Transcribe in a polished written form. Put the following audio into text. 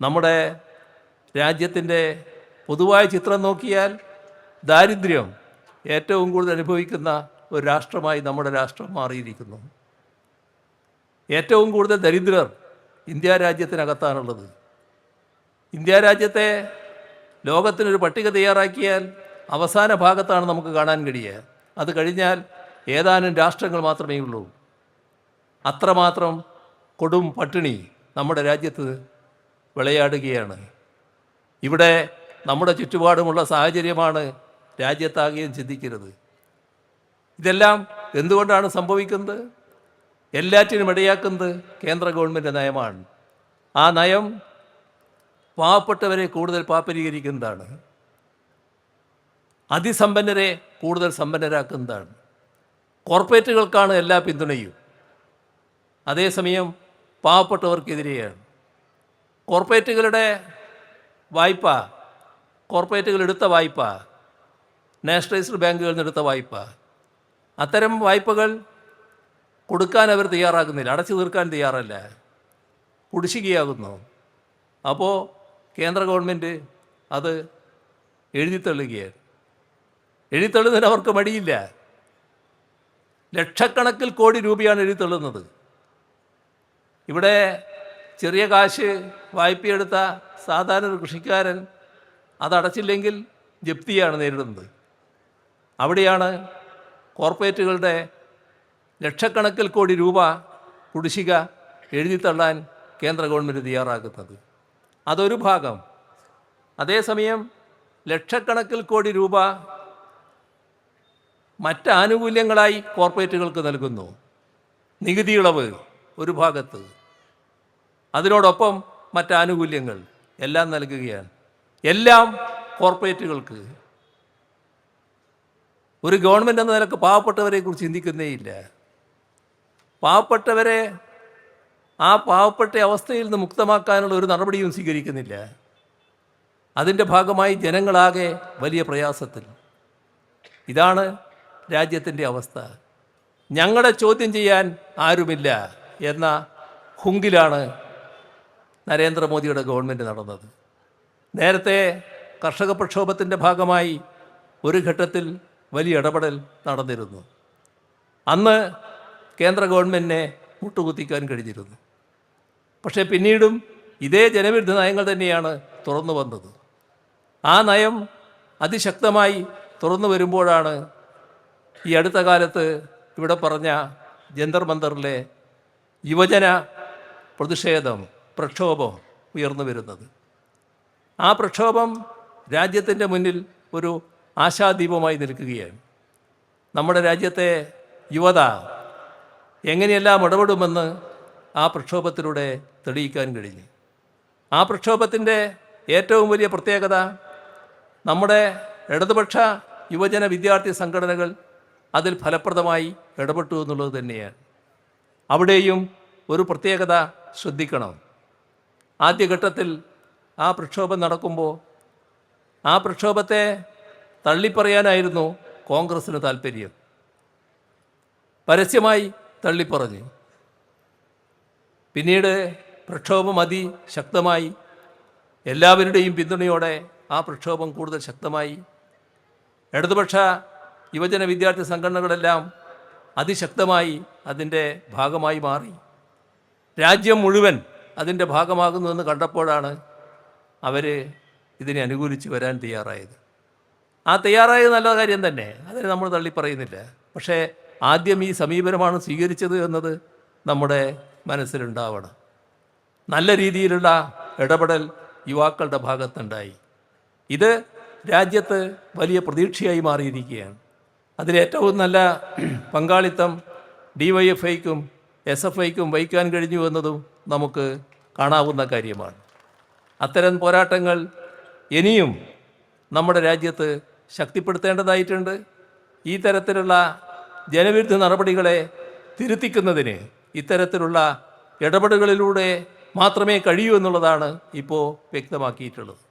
നമ്മുടെ രാജ്യത്തിൻ്റെ പൊതുവായ ചിത്രം നോക്കിയാൽ ദാരിദ്ര്യം ഏറ്റവും കൂടുതൽ അനുഭവിക്കുന്ന ഒരു രാഷ്ട്രമായി നമ്മുടെ രാഷ്ട്രം മാറിയിരിക്കുന്നു. ഏറ്റവും കൂടുതൽ ദരിദ്രർ ഇന്ത്യ രാജ്യത്തിനകത്താണുള്ളത്. ഇന്ത്യ രാജ്യത്തെ ലോകത്തിനൊരു പട്ടിക തയ്യാറാക്കിയാൽ അവസാന ഭാഗത്താണ് നമുക്ക് കാണാൻ കഴിയുക. അത് കഴിഞ്ഞാൽ ഏതാനും രാഷ്ട്രങ്ങൾ മാത്രമേ ഉള്ളൂ. അത്രമാത്രം കൊടും പട്ടിണി നമ്മുടെ രാജ്യത്ത് വിളയാടുകയാണ്. ഇവിടെ നമ്മുടെ ചുറ്റുപാടുമുള്ള സാഹചര്യമാണ് രാജ്യത്താകെയും ചിന്തിക്കരുത്. ഇതെല്ലാം എന്തുകൊണ്ടാണ് സംഭവിക്കുന്നത്? എല്ലാറ്റിനും ഇടയാക്കുന്നത് കേന്ദ്ര ഗവൺമെൻറ് നയമാണ്. ആ നയം പാവപ്പെട്ടവരെ കൂടുതൽ പാപ്പരീകരിക്കുന്നതാണ്, അതിസമ്പന്നരെ കൂടുതൽ സമ്പന്നരാക്കുന്നതാണ്. കോർപ്പറേറ്റുകൾക്കാണ് എല്ലാ പിന്തുണയും, അതേസമയം പാവപ്പെട്ടവർക്കെതിരെയാണ്. കോർപ്പറേറ്റുകളുടെ വായ്പ, കോർപ്പറേറ്റുകൾ എടുത്ത വായ്പ, നാഷണലൈസ്ഡ് ബാങ്കുകളിൽ നിന്ന് എടുത്ത വായ്പ, അത്തരം വായ്പകൾ കൊടുക്കാൻ അവർ തയ്യാറാകുന്നില്ല, അടച്ചു തീർക്കാൻ തയ്യാറല്ല, കുടിശ്ശികയാകുന്നു. അപ്പോൾ കേന്ദ്ര ഗവൺമെൻറ് അത് എഴുതിത്തള്ളുകയാണ്. എഴുതിത്തള്ളുന്നതിന് അവർക്ക് മടിയില്ല. ലക്ഷക്കണക്കിൽ കോടി രൂപയാണ് എഴുതിത്തള്ളുന്നത്. ഇവിടെ ചെറിയ കാശ് വായ്പയെടുത്ത സാധാരണ ഒരു കൃഷിക്കാരൻ അതടച്ചില്ലെങ്കിൽ ജപ്തിയാണ് നേരിടുന്നത്. അവിടെയാണ് കോർപ്പറേറ്റുകളുടെ ലക്ഷക്കണക്കിൽ കോടി രൂപ കുടിശ്ശിക എഴുതിത്തള്ളാൻ കേന്ദ്ര ഗവൺമെൻറ് തയ്യാറാക്കുന്നത്. അതൊരു ഭാഗം. അതേസമയം ലക്ഷക്കണക്കിൽ കോടി രൂപ മറ്റ് ആനുകൂല്യങ്ങളായി കോർപ്പറേറ്റുകൾക്ക് നൽകുന്നു. നികുതി ഇളവ് ഒരു ഭാഗത്ത്, അതിനോടൊപ്പം മറ്റ് ആനുകൂല്യങ്ങൾ എല്ലാം നൽകുകയാണ്. എല്ലാം കോർപ്പറേറ്റുകൾക്ക്. ഒരു ഗവൺമെൻറ് എന്ന നിലക്ക് പാവപ്പെട്ടവരെക്കുറിച്ച് ചിന്തിക്കുന്നേയില്ല. പാവപ്പെട്ടവരെ ആ പാവപ്പെട്ട അവസ്ഥയിൽ നിന്ന് മുക്തമാക്കാനുള്ള ഒരു നടപടിയും സ്വീകരിക്കുന്നില്ല. അതിൻ്റെ ഭാഗമായി ജനങ്ങളാകെ വലിയ പ്രയാസത്തിൽ. ഇതാണ് രാജ്യത്തിൻ്റെ അവസ്ഥ. ഞങ്ങളെ ചോദ്യം ചെയ്യാൻ ആരുമില്ല എന്ന ഹുങ്കിലാണ് നരേന്ദ്രമോദിയുടെ ഗവൺമെൻറ് നടന്നത്. നേരത്തെ കർഷക പ്രക്ഷോഭത്തിൻ്റെ ഭാഗമായി ഒരു ഘട്ടത്തിൽ വലിയ ഇടപെടൽ നടന്നിരുന്നു. അന്ന് കേന്ദ്ര ഗവൺമെൻറ്റിനെ മുട്ടുകുത്തിക്കാൻ കഴിഞ്ഞിരുന്നു. പക്ഷേ പിന്നീടും ഇതേ ജനവിരുദ്ധ നയങ്ങൾ തന്നെയാണ് തുറന്നു വന്നത്. ആ നയം അതിശക്തമായി തുറന്നു വരുമ്പോഴാണ് ഈ അടുത്ത കാലത്ത് ഇവിടെ പറഞ്ഞ ജന്തർ മന്ദറിലെ യുവജന പ്രതിഷേധം, പ്രക്ഷോഭം ഉയർന്നു വരുന്നത്. ആ പ്രക്ഷോഭം രാജ്യത്തിൻ്റെ മുന്നിൽ ഒരു ആശാദീപമായി നിൽക്കുകയാണ്. നമ്മുടെ രാജ്യത്തെ യുവത എങ്ങനെയെല്ലാം ഇടപെടുമെന്ന് ആ പ്രക്ഷോഭത്തിലൂടെ തെളിയിക്കാൻ കഴിഞ്ഞു. ആ പ്രക്ഷോഭത്തിൻ്റെ ഏറ്റവും വലിയ പ്രത്യേകത നമ്മുടെ ഇടതുപക്ഷ യുവജന വിദ്യാർത്ഥി സംഘടനകൾ അതിൽ ഫലപ്രദമായി ഇടപെട്ടു എന്നുള്ളത് തന്നെയാണ്. അവിടെയും ഒരു പ്രത്യേകത ശ്രദ്ധിക്കണം. ആദ്യഘട്ടത്തിൽ ആ പ്രക്ഷോഭം നടക്കുമ്പോൾ ആ പ്രക്ഷോഭത്തെ തള്ളിപ്പറയാനായിരുന്നു കോൺഗ്രസ്സിന് താല്പര്യം. പരസ്യമായി തള്ളിപ്പറഞ്ഞു. പിന്നീട് പ്രക്ഷോഭം അതിശക്തമായി. എല്ലാവരുടെയും പിന്തുണയോടെ ആ പ്രക്ഷോഭം കൂടുതൽ ശക്തമായി. ഇടതുപക്ഷ യുവജന വിദ്യാർത്ഥി സംഘടനകളെല്ലാം അതിശക്തമായി അതിൻ്റെ ഭാഗമായി മാറി. രാജ്യം മുഴുവൻ അതിൻ്റെ ഭാഗമാകുന്നുവെന്ന് കണ്ടപ്പോഴാണ് അവർ ഇതിനെ അനുകൂലിച്ച് വരാൻ തയ്യാറായത്. ആ തയ്യാറായത് നല്ല കാര്യം തന്നെ, അതിനെ നമ്മൾ തള്ളിപ്പറയുന്നില്ല. പക്ഷേ ആദ്യം ഈ സമീപനമാണ് സ്വീകരിച്ചത് എന്നത് നമ്മുടെ മനസ്സിലുണ്ടാവണം. നല്ല രീതിയിലുള്ള ഇടപെടൽ യുവാക്കളുടെ ഭാഗത്തുണ്ടായി. ഇത് രാജ്യത്ത് വലിയ പ്രതീക്ഷയായി മാറിയിരിക്കുകയാണ്. അതിലേറ്റവും നല്ല പങ്കാളിത്തം DYFIക്കും SFIക്കും വഹിക്കാൻ കഴിഞ്ഞു എന്നതും നമുക്ക് കാണാവുന്ന കാര്യമാണ്. അത്തരം പോരാട്ടങ്ങൾ ഇനിയും നമ്മുടെ രാജ്യത്ത് ശക്തിപ്പെടുത്തേണ്ടതായിട്ടുണ്ട്. ഈ തരത്തിലുള്ള ജനവിരുദ്ധ നടപടികളെ തിരുത്തിക്കുന്നതിന് ഇത്തരത്തിലുള്ള ഇടപെടലുകളിലൂടെ മാത്രമേ കഴിയൂ എന്നുള്ളതാണ് ഇപ്പോൾ വ്യക്തമാക്കിയിട്ടുള്ളത്.